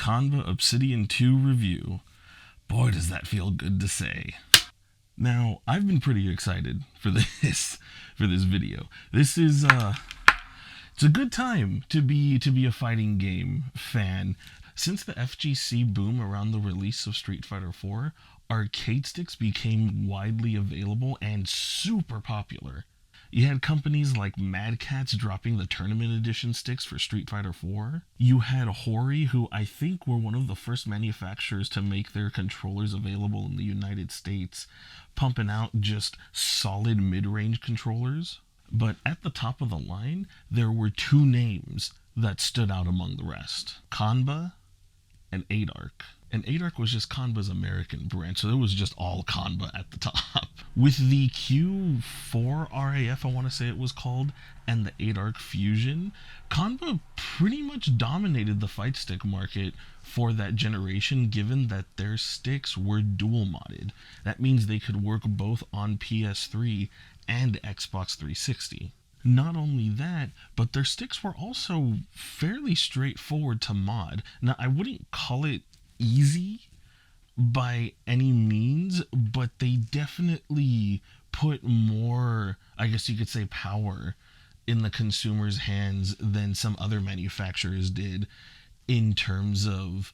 Qanba Obsidian 2 review. Boy, does that feel good to say. Now, I've been pretty excited for this video. This is it's a good time to be a fighting game fan. Since the FGC boom around the release of Street Fighter 4, arcade sticks became widely available and super popular. You had companies like Mad Catz dropping the Tournament Edition sticks for Street Fighter 4. You had Hori, who I think were one of the first manufacturers to make their controllers available in the United States, pumping out just solid mid-range controllers. But at the top of the line, there were two names that stood out among the rest: Qanba and Adark. And Adark was just Qanba's American brand, so it was just all Qanba at the top. With the Q4 RAF, I want to say it was called, and the Adark Fusion, Qanba pretty much dominated the fight stick market for that generation, given that their sticks were dual modded. That means they could work both on PS3 and Xbox 360. Not only that, but their sticks were also fairly straightforward to mod. Now, I wouldn't call it easy by any means, but they definitely put more, I guess you could say, power in the consumer's hands than some other manufacturers did in terms of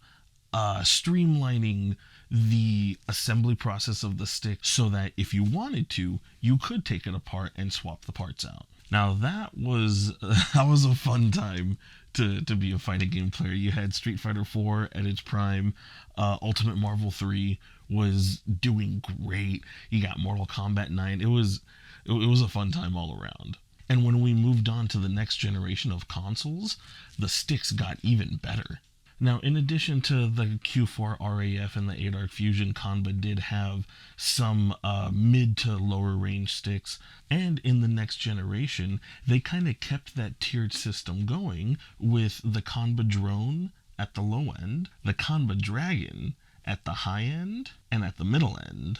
streamlining the assembly process of the stick so that if you wanted to, you could take it apart and swap the parts out. Now that was a fun time to be a fighting game player. You had Street Fighter 4 at its prime. Ultimate Marvel 3 was doing great. You got Mortal Kombat 9. It was a fun time all around. And when we moved on to the next generation of consoles, the sticks got even better. Now, in addition to the Q4 RAF and the Adark Fusion, Qanba did have some mid to lower range sticks, and in the next generation, they kind of kept that tiered system going with the Qanba Drone at the low end, the Qanba Dragon at the high end, and at the middle end,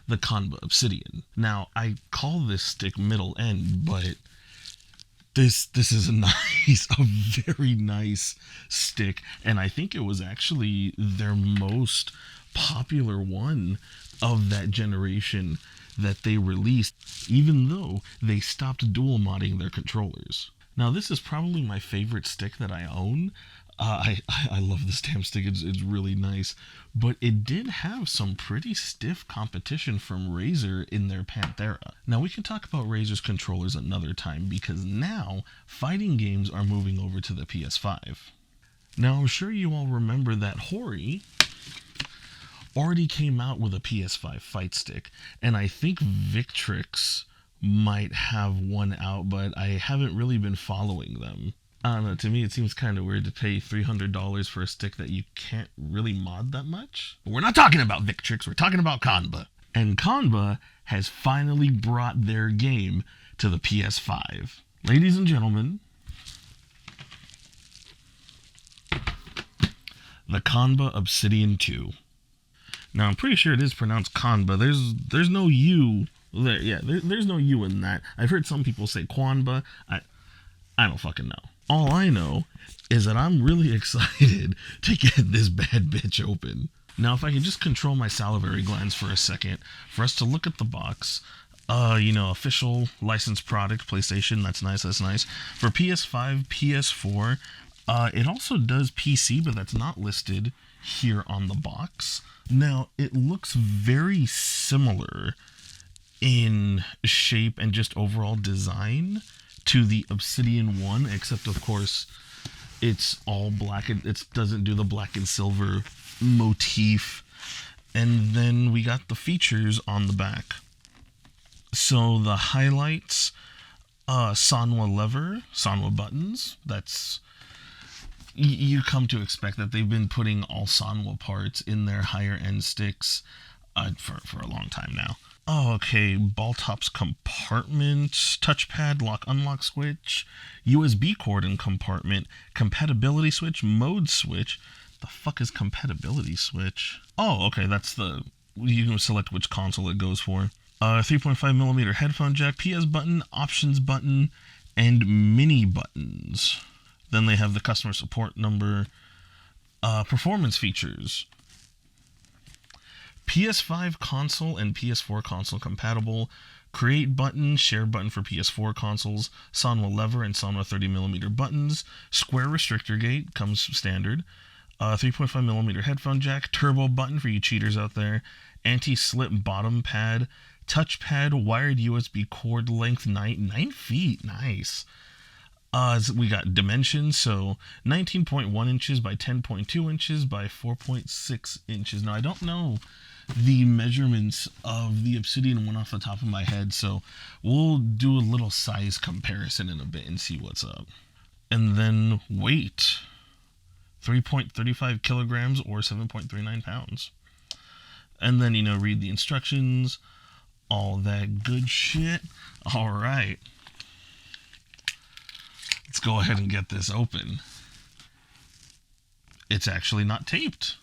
the Qanba Obsidian. Now, I call this stick middle end, but This is a very nice stick, and I think it was actually their most popular one of that generation that they released, even though they stopped dual modding their controllers. Now, this is probably my favorite stick that I own. I love this damn stick. It's really nice, but it did have some pretty stiff competition from Razer in their Panthera. Now, we can talk about Razer's controllers another time, because now fighting games are moving over to the PS5. Now, I'm sure you all remember that Hori already came out with a PS5 fight stick, and I think Victrix might have one out, but I haven't really been following them. I don't know, to me it seems kind of weird to pay $300 for a stick that you can't really mod that much. But we're not talking about Victrix, we're talking about Qanba. And Qanba has finally brought their game to the PS5. Ladies and gentlemen, the Qanba Obsidian 2. Now, I'm pretty sure it is pronounced Qanba. There's no U there. Yeah, there's no U in that. I've heard some people say Qanba. I don't fucking know. All I know is that I'm really excited to get this bad bitch open. Now, if I can just control my salivary glands for a second, for us to look at the box, official licensed product, PlayStation, that's nice. For PS5, PS4, it also does PC, but that's not listed here on the box. Now, it looks very similar in shape and just overall design to the Obsidian 1, except of course it's all black. It doesn't do the black and silver motif. And then we got the features on the back. So the highlights, Sanwa lever, Sanwa buttons. That's, you come to expect that they've been putting all Sanwa parts in their higher end sticks for a long time now. Oh, okay, ball tops compartment, touchpad, lock unlock switch, USB cord and compartment, compatibility switch, mode switch. The fuck is compatibility switch? Oh, okay, that's you can select which console it goes for. 3.5mm headphone jack, PS button, options button, and mini buttons. Then they have the customer support number, Performance features. PS5 console and PS4 console compatible. Create button, share button for PS4 consoles, Sanwa lever and Sanwa 30mm buttons, square restrictor gate, comes standard, 3.5mm headphone jack, turbo button for you cheaters out there, anti-slip bottom pad, touchpad, wired USB cord length 9 feet, nice. We got dimensions, so 19.1 inches by 10.2 inches by 4.6 inches. Now, I don't know the measurements of the Obsidian one off the top of my head, so we'll do a little size comparison in a bit and see what's up. And then weight, 3.35 kilograms or 7.39 pounds. And then, read the instructions, all that good shit. All right. Let's go ahead and get this open. It's actually not taped.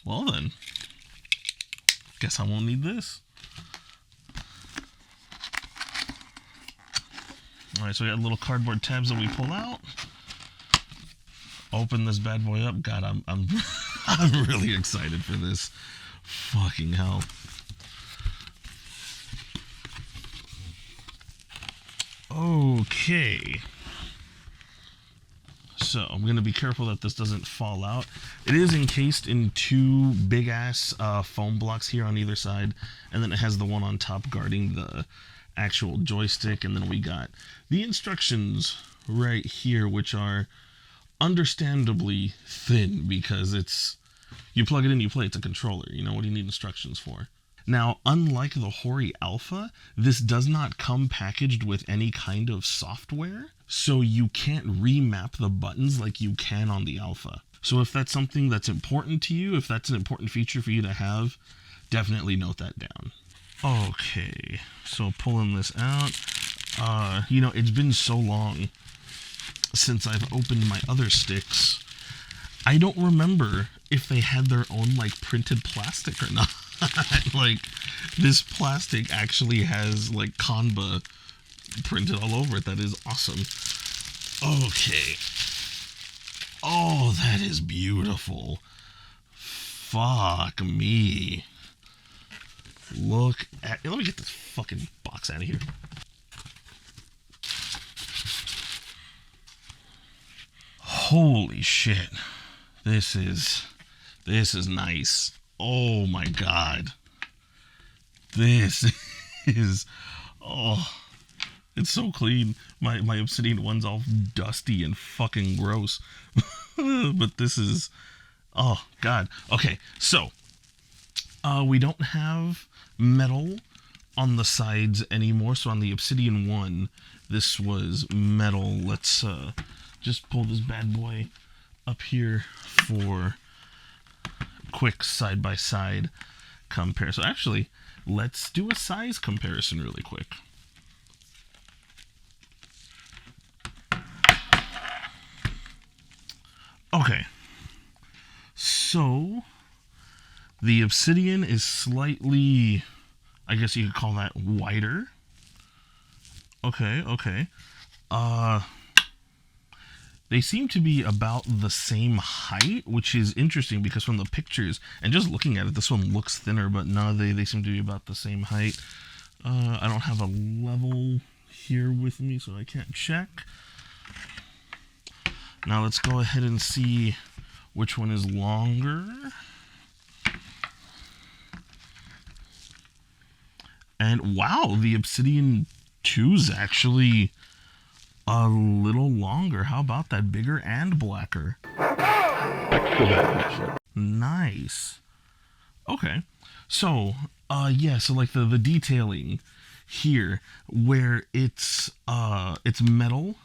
Well then, guess I won't need this. Alright, so we got little cardboard tabs that we pull out. Open this bad boy up. God, I'm I'm really excited for this. Fucking hell. Okay. So I'm going to be careful that this doesn't fall out. It is encased in two big ass foam blocks here on either side, and then it has the one on top guarding the actual joystick, and then we got the instructions right here, which are understandably thin because it's, you plug it in, you play, it's a controller. What do you need instructions for? Now, unlike the Hori Alpha, this does not come packaged with any kind of software, so you can't remap the buttons like you can on the Alpha. So if that's something that's important to you, if that's an important feature for you to have, definitely note that down. Okay, so pulling this out, it's been so long since I've opened my other sticks, I don't remember if they had their own, printed plastic or not. This plastic actually has, Qanba printed all over it. That is awesome. Okay. Oh, that is beautiful. Fuck me. Look at... Let me get this fucking box out of here. Holy shit. This is nice. Oh my god. This is... Oh... It's so clean. My Obsidian one's all dusty and fucking gross. But this is... Oh, God. Okay, so... we don't have metal on the sides anymore. So on the Obsidian one, this was metal. Let's just pull this bad boy up here for quick side-by-side comparison. So actually, let's do a size comparison really quick. Okay, so the Obsidian is slightly, I guess you could call that wider. Okay. They seem to be about the same height, which is interesting because from the pictures, and just looking at it, this one looks thinner, but no, they seem to be about the same height. I don't have a level here with me, so I can't check. Now let's go ahead and see which one is longer. And wow, the Obsidian 2 is actually a little longer. How about that? Bigger and blacker. Nice. Okay. So, yeah, so the detailing here where it's metal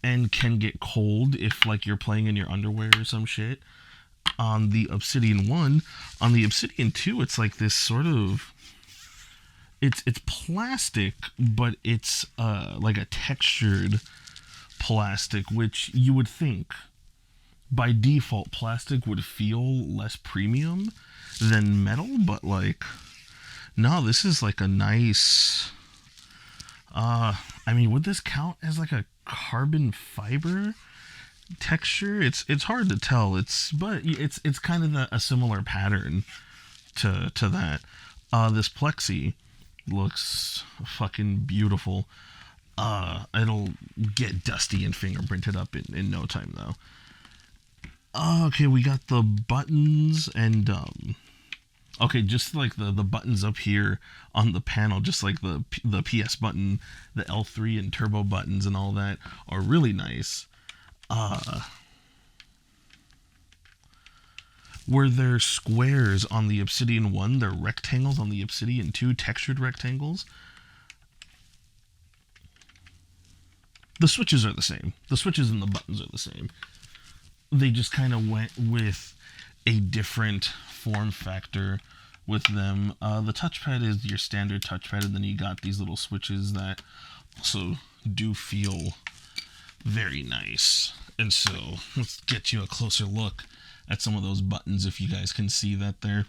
and can get cold if you're playing in your underwear or some shit on the Obsidian 1. On the Obsidian 2, it's this sort of... It's plastic, but it's a textured plastic, which you would think by default plastic would feel less premium than metal, but no, this is a nice... I mean, would this count as a carbon fiber? texture, it's hard to tell. But it's kind of a similar pattern to that. This plexi looks fucking beautiful. It'll get dusty and fingerprinted up in no time though. Okay, we got the buttons and okay, just like the buttons up here on the panel, just like the PS button, the L3 and turbo buttons and all that are really nice. Were there squares on the Obsidian 1, there rectangles on the Obsidian 2, textured rectangles. The switches are the same. The switches and the buttons are the same. They just kind of went with a different form factor with them. The touchpad is your standard touchpad, and then you got these little switches that also do feel very nice. And so let's get you a closer look at some of those buttons, if you guys can see that there.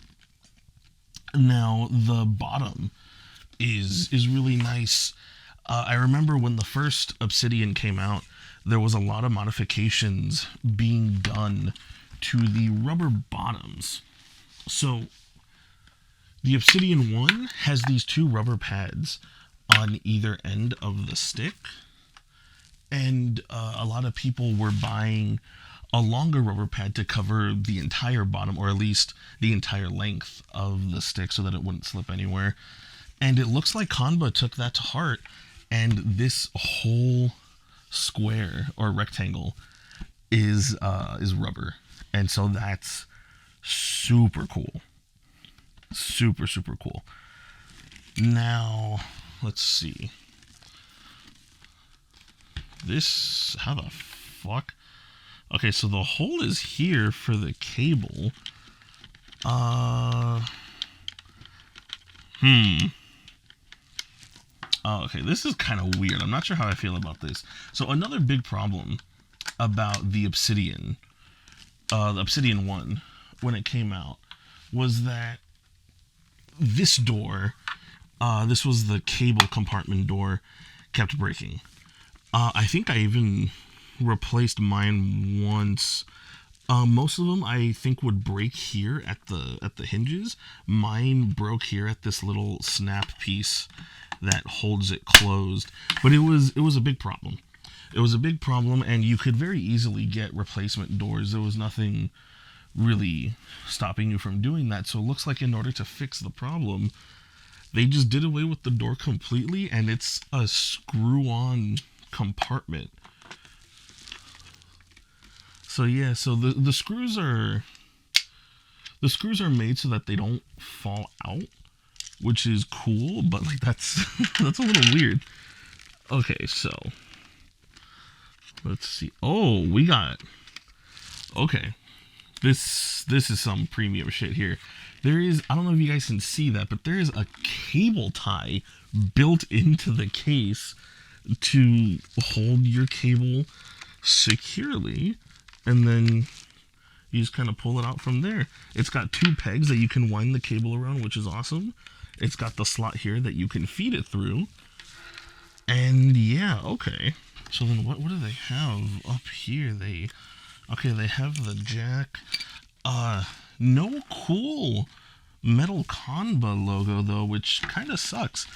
Now the bottom is really nice. I remember when the first Obsidian came out, there was a lot of modifications being done to the rubber bottoms. So the Obsidian 1 has these two rubber pads on either end of the stick, and a lot of people were buying a longer rubber pad to cover the entire bottom, or at least the entire length of the stick, so that it wouldn't slip anywhere. And it looks like Qanba took that to heart, and this whole square or rectangle is rubber, and so that's super cool. Super cool. Now let's see this. How the fuck? Okay, so the hole is here for the cable. Oh, okay, this is kind of weird. I'm not sure how I feel about this. So another big problem about the Obsidian 1, when it came out, was that this door, this was the cable compartment door, kept breaking. I think I even replaced mine once. Most of them I think would break here at the hinges. Mine broke here at this little snap piece that holds it closed. But it was a big problem. It was a big problem, and you could very easily get replacement doors. There was nothing really stopping you from doing that. So it looks like in order to fix the problem, they just did away with the door completely, and it's a screw-on compartment. So yeah, so the screws are made so that they don't fall out, which is cool, but like that's that's a little weird. Okay, so let's see. Oh, we got, okay. This is some premium shit here. There is, I don't know if you guys can see that, but there is a cable tie built into the case to hold your cable securely, and then you just kind of pull it out from there. It's got two pegs that you can wind the cable around, which is awesome. It's got the slot here that you can feed it through. And yeah, okay. So then what do they have up here? They have the jack. No cool metal Qanba logo though, which kind of sucks.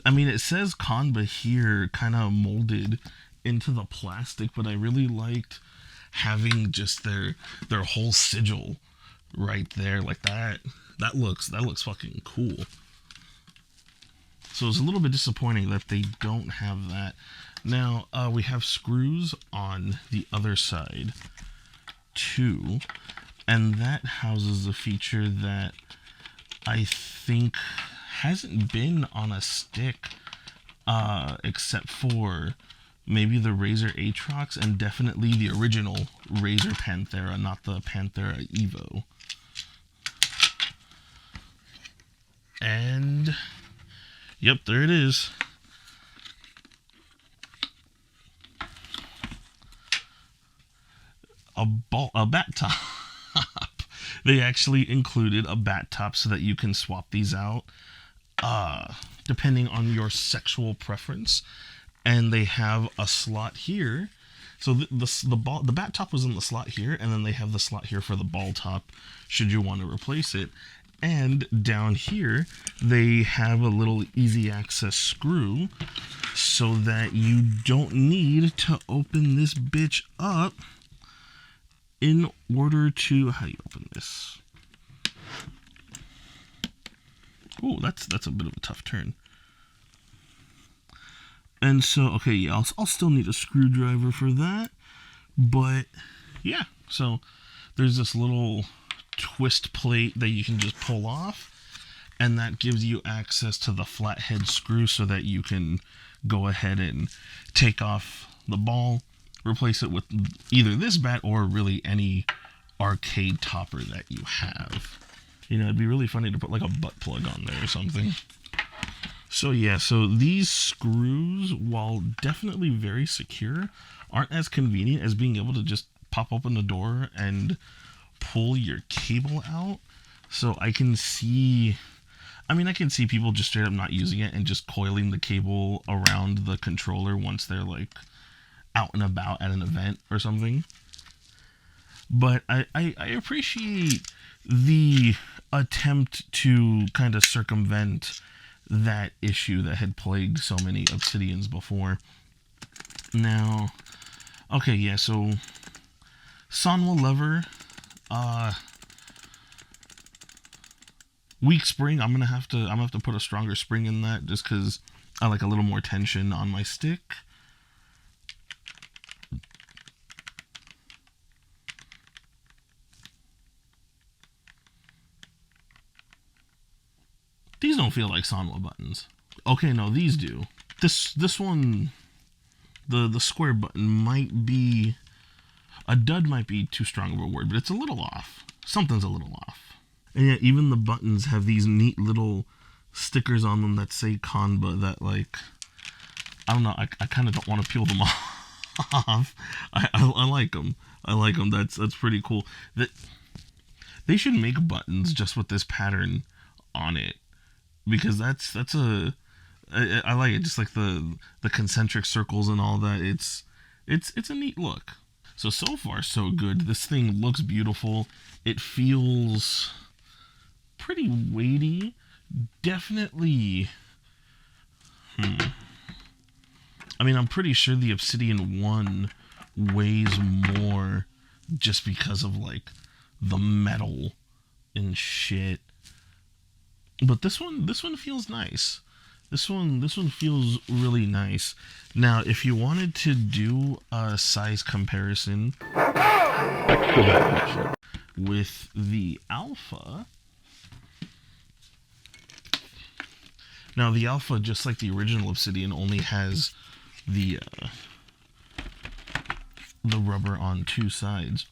I mean, it says Qanba here, kind of molded into the plastic, but I really liked having just their whole sigil right there, like that. That looks fucking cool. So it's a little bit disappointing that they don't have that. Now we have screws on the other side too, and that houses a feature that I think hasn't been on a stick except for maybe the Razer Aatrox, and definitely the original Razer Panthera, not the Panthera Evo. And yep, there it is. A bat top. They actually included a bat top so that you can swap these out depending on your sexual preference. And they have a slot here So the bat top was in the slot here, and then they have the slot here for the ball top, should you want to replace it. And down here, they have a little easy access screw so that you don't need to open this bitch up in order to, how do you open this? Oh, that's a bit of a tough turn. And so, okay, yeah, I'll still need a screwdriver for that. But, yeah, so there's this little twist plate that you can just pull off. And that gives you access to the flathead screw so that you can go ahead and take off the ball, replace it with either this bat or really any arcade topper that you have. You know, it'd be really funny to put like a butt plug on there or something. So yeah, so these screws, while definitely very secure, aren't as convenient as being able to just pop open the door and pull your cable out. So I can see people just straight up not using it and just coiling the cable around the controller once they're like out and about at an event or something. But I appreciate the attempt to kind of circumvent that issue that had plagued so many Obsidians before. Now, okay, yeah, so Sanwa lever, weak spring. I'm gonna have to put a stronger spring in that just because I like a little more tension on my stick. These don't feel like Sanwa buttons. Okay, no, these do. This one, the square button might be, a dud might be too strong of a word, but it's a little off. Something's a little off. And yeah, even the buttons have these neat little stickers on them that say Qanba that, like, I don't know, I kind of don't want to peel them off. I like them. I like them. That's pretty cool. They should make buttons just with this pattern on it. Because that's I like it, just like the concentric circles and all that. It's a neat look. So far so good. This thing looks beautiful. It feels pretty weighty. Definitely. I mean, I'm pretty sure the Obsidian 1 weighs more just because of like the metal and shit. But this one feels nice. This one feels really nice. Now, if you wanted to do a size comparison with the Alpha, now the Alpha, just like the original Obsidian, only has the rubber on two sides.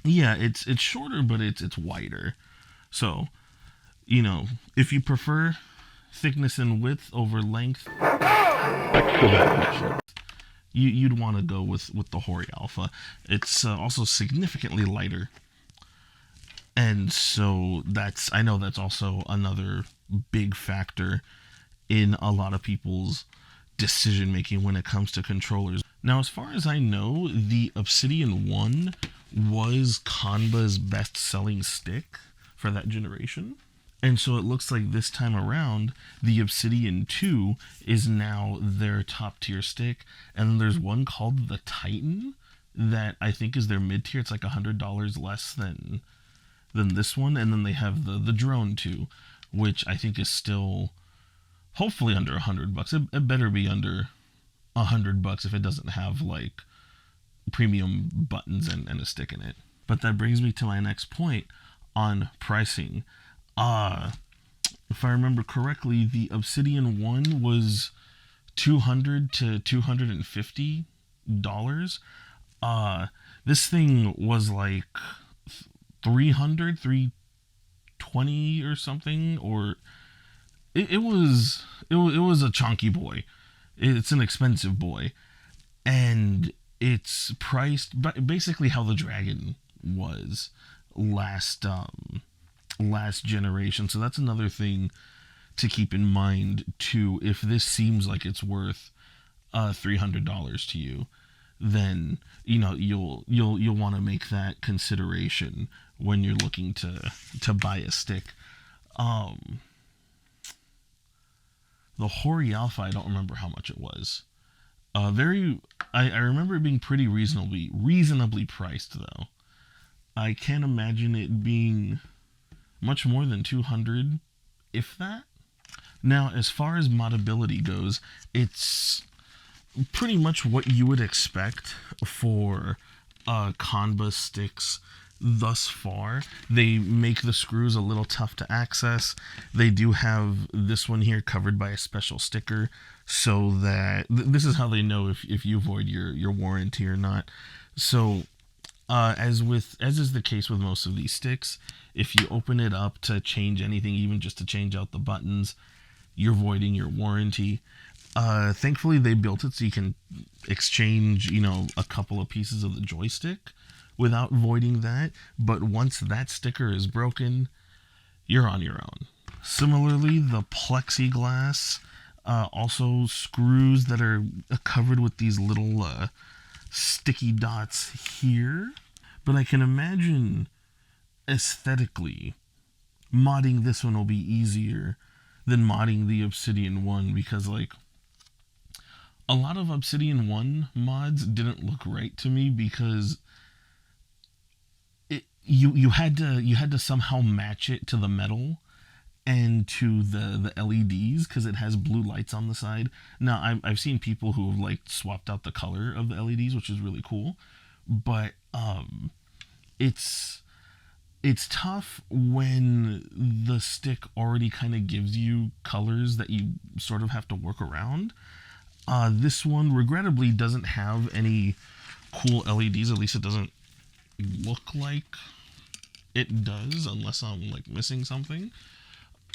Yeah, it's shorter, but it's wider. So, you know, if you prefer thickness and width over length, you'd want to go with the Hori Alpha. It's also significantly lighter. And so I know that's also another big factor in a lot of people's decision making when it comes to controllers. Now, as far as I know, the Obsidian 1 was Qanba's best-selling stick for that generation. And so it looks like this time around, the Obsidian 2 is now their top tier stick. And then there's one called the Titan that I think is their mid tier. It's like $100 less than this one. And then they have the Drone 2, which I think is still hopefully under $100. It better be under $100 if it doesn't have like premium buttons and a stick in it. But that brings me to my next point on pricing. If I remember correctly, the Obsidian 1 was $200 to $250. This thing was like $300, $320 or something, or it was a chunky boy. It's an expensive boy, and it's priced basically how the Dragon was last generation. So that's another thing to keep in mind too. If this seems like it's worth $300 to you, then you'll want to make that consideration when you're looking to buy a stick. Um, the Hori Alpha, I don't remember how much it was. I remember it being pretty reasonably priced though. I can't imagine it being much more than 200, if that. Now, as far as modability goes, it's pretty much what you would expect for Qanba sticks thus far. They make the screws a little tough to access. They do have this one here covered by a special sticker, so that this is how they know if you void your warranty or not. So as is the case with most of these sticks, if you open it up to change anything, even just to change out the buttons, you're voiding your warranty. Thankfully, they built it so you can exchange, a couple of pieces of the joystick without voiding that. But once that sticker is broken, you're on your own. Similarly, the plexiglass also screws that are covered with these little sticky dots here. But I can imagine aesthetically modding this one will be easier than modding the Obsidian 1, because like a lot of Obsidian 1 mods didn't look right to me, because you had to somehow match it to the metal and to the LEDs, because it has blue lights on the side. Now I've seen people who have like swapped out the color of the LEDs, which is really cool, but it's tough when the stick already kind of gives you colors that you sort of have to work around. This one regrettably doesn't have any cool LEDs, at least it doesn't look like it does, unless I'm like missing something.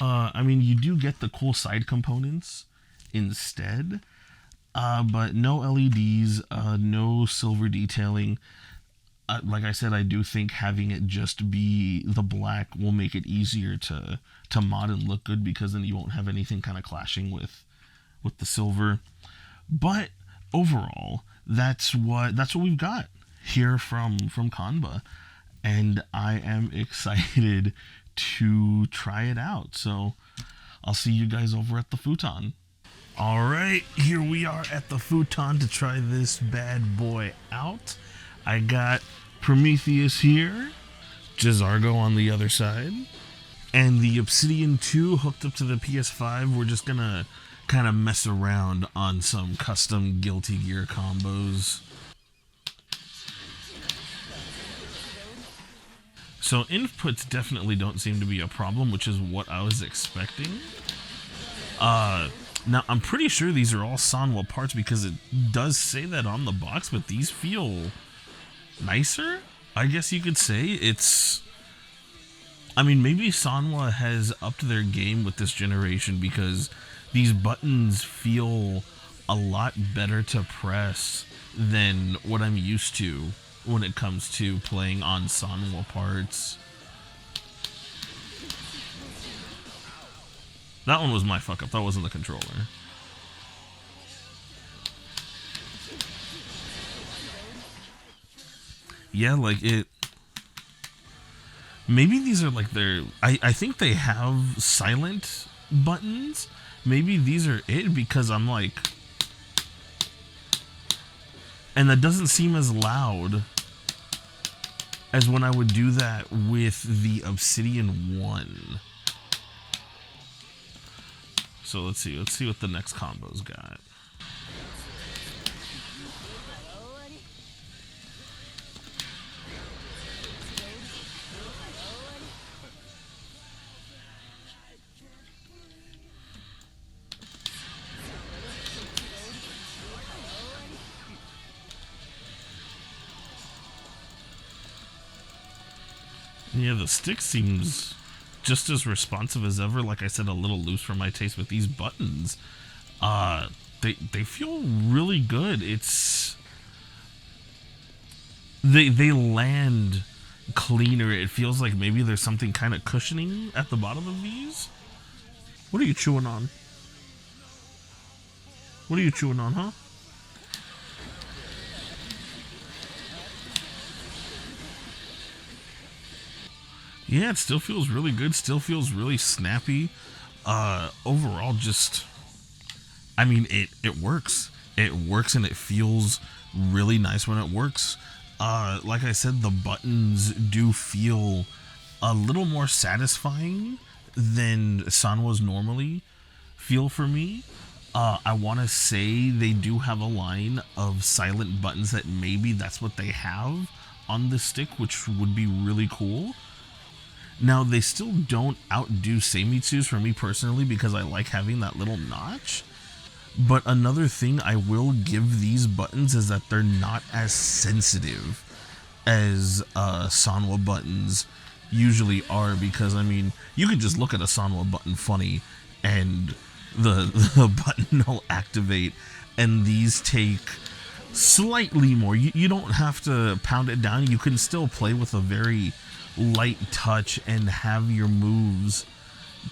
I mean, you do get the cool side components instead, but no LEDs, no silver detailing. Like I said, I do think having it just be the black will make it easier to mod and look good, because then you won't have anything kind of clashing with the silver. But overall, that's what we've got here from Qanba, and I am excited to try it out. So I'll see you guys over at the futon. All right, here we are at the futon to try this bad boy out. I got Prometheus here, Jizargo on the other side, and the Obsidian 2 hooked up to the PS5. We're just gonna kind of mess around on some custom Guilty Gear combos. So inputs definitely don't seem to be a problem, which is what I was expecting. Now, I'm pretty sure these are all Sanwa parts, because it does say that on the box, but these feel nicer, I guess you could say. I mean, maybe Sanwa has upped their game with this generation, because these buttons feel a lot better to press than what I'm used to when it comes to playing on Sanwa parts. That one was my fuck up. That wasn't the controller. Yeah, like it. Maybe these are like their. I think they have silent buttons. Maybe these are it, because I'm like. And that doesn't seem as loud as when I would do that with the Obsidian 1. So let's see what the next combo's got. Yeah, the stick seems just as responsive as ever. Like I said, a little loose for my taste, but these buttons, they feel really good. They land cleaner. It feels like maybe there's something kind of cushioning at the bottom of these. What are you chewing on? What are you chewing on, huh? Yeah, it still feels really good, still feels really snappy. Overall, just, I mean, it works. It works and it feels really nice when it works. Like I said, the buttons do feel a little more satisfying than Sanwa's normally feel for me. I want to say they do have a line of silent buttons that maybe that's what they have on the stick, which would be really cool. Now, they still don't outdo Seimitsu's for me personally because I like having that little notch. But another thing I will give these buttons is that they're not as sensitive as Sanwa buttons usually are, because I mean, you can just look at a Sanwa button funny and the button will activate, and these take slightly more. You don't have to pound it down. You can still play with a very light touch and have your moves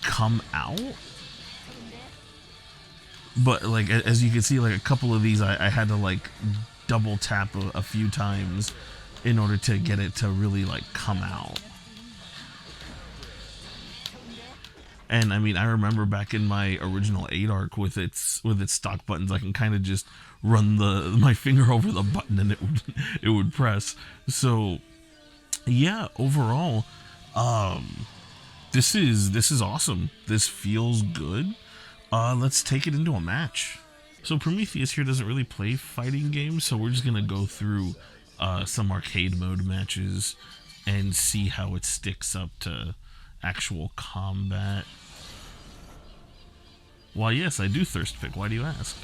come out. But like, as you can see, like a couple of these I had to like double tap a few times in order to get it to really like come out. And I mean, I remember back in my original 8 arc with its stock buttons, I can kind of just run my finger over the button and it would press. So yeah, overall, this is awesome. This feels good. Let's take it into a match. So Prometheus here doesn't really play fighting games, so we're just gonna go through some arcade mode matches and see how it sticks up to actual combat. Why, yes, I do thirst pick. Why do you ask?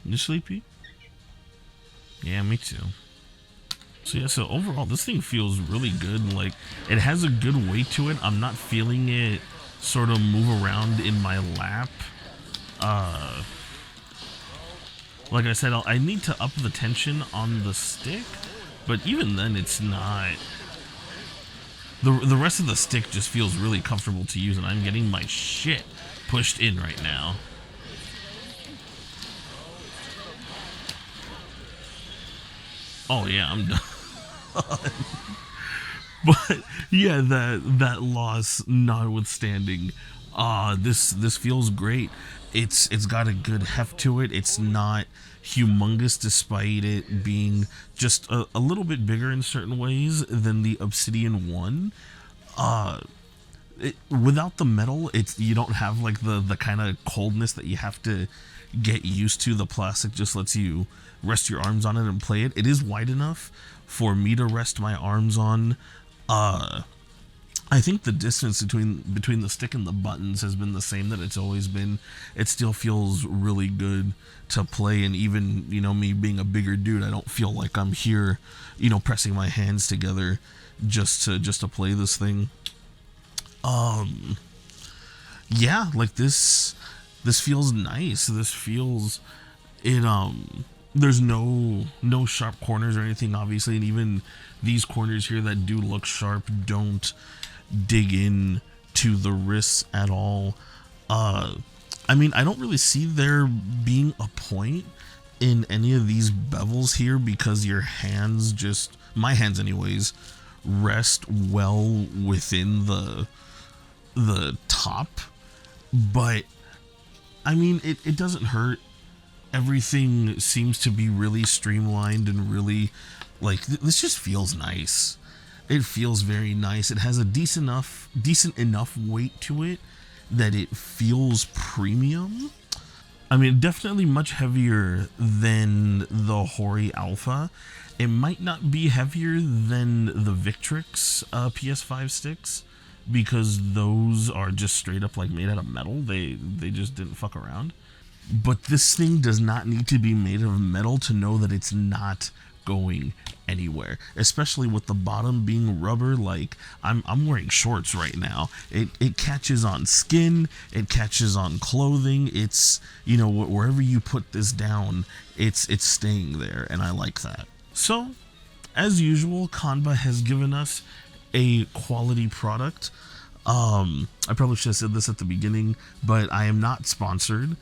You sleepy? Yeah, me too. So yeah, so overall this thing feels really good. Like, it has a good weight to it. I'm not feeling it sort of move around in my lap. Like I said, I need to up the tension on the stick, but even then it's not. The rest of the stick just feels really comfortable to use, and I'm getting my shit pushed in right now. Oh yeah, I'm done. But yeah, that loss notwithstanding, this feels great. It's got a good heft to it. It's not humongous despite it being just a little bit bigger in certain ways than the Obsidian one. Without the metal, you don't have like the kind of coldness that you have to get used to. The plastic just lets you rest your arms on it and play it. It is wide enough for me to rest my arms on. I think the distance between the stick and the buttons has been the same that it's always been. It still feels really good to play, and even, you know, me being a bigger dude, I don't feel like I'm here, you know, pressing my hands together just to play this thing. Yeah, like this feels nice. This feels it. There's no sharp corners or anything, obviously, and even these corners here that do look sharp don't dig in to the wrists at all. I mean, I don't really see there being a point in any of these bevels here because your hands just, my hands anyways, rest well within the top. But I mean, it doesn't hurt. Everything seems to be really streamlined and really, like, this just feels nice. It feels very nice. It has a decent enough weight to it that it feels premium. I mean, definitely much heavier than the Hori Alpha. It might not be heavier than the Victrix PS5 sticks because those are just straight up like made out of metal. They just didn't fuck around. But this thing does not need to be made of metal to know that it's not going anywhere, especially with the bottom being rubber. Like I'm wearing shorts right now. It catches on skin, it catches on clothing. It's, you know, wherever you put this down, it's staying there, and I like that. So as usual, Qanba has given us a quality product. I probably should have said this at the beginning, but I am not sponsored.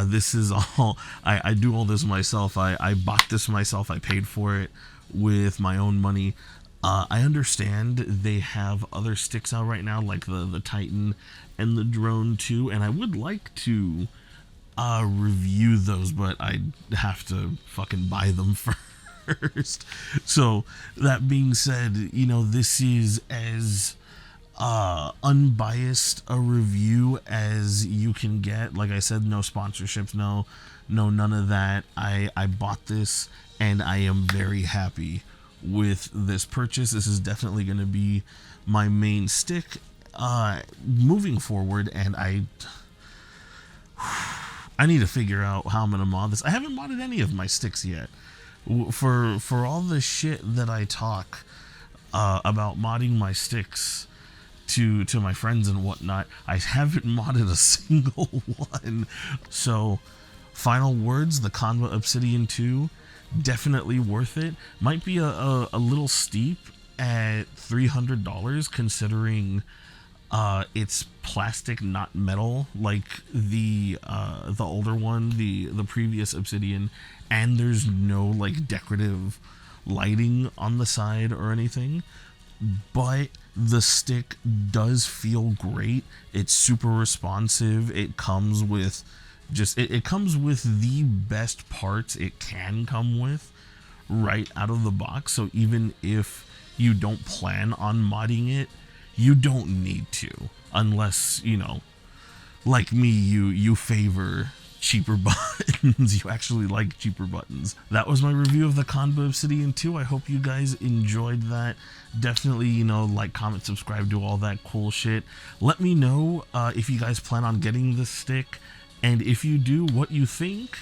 This is all, I do all this myself. I bought this myself. I paid for it with my own money. I understand they have other sticks out right now, like the Titan and the Drone 2, and I would like to review those, but I have to fucking buy them first. So that being said, you know, this is as unbiased a review as you can get. Like I said, no sponsorships, no none of that. I bought this and I am very happy with this purchase. This is definitely going to be my main stick moving forward, and I need to figure out how I'm going to mod this. I haven't modded any of my sticks yet. For all the shit that I talk about modding my sticks to my friends and whatnot, I haven't modded a single one. So final words, the Qanba Obsidian 2, definitely worth it. Might be a little steep at $300 considering it's plastic, not metal, like the older one, the previous Obsidian, and there's no like decorative lighting on the side or anything. But the stick does feel great. It's super responsive. It comes with it comes with the best parts it can come with right out of the box. So even if you don't plan on modding it, you don't need to, unless, you know, like me, you favor cheaper buttons. You actually like cheaper buttons. That was my review of the Qanba Obsidian 2. I hope you guys enjoyed that. Definitely, you know, like, comment, subscribe, do all that cool shit. Let me know if you guys plan on getting this stick, and if you do, what you think.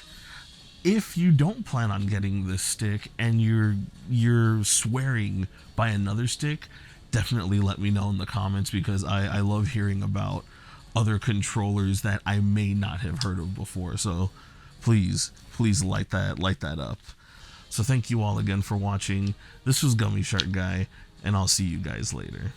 If you don't plan on getting this stick and you're swearing by another stick, definitely let me know in the comments, because I love hearing about other controllers that I may not have heard of before. So please light that up. So thank you all again for watching. This was Gummy Shark Guy, and I'll see you guys later.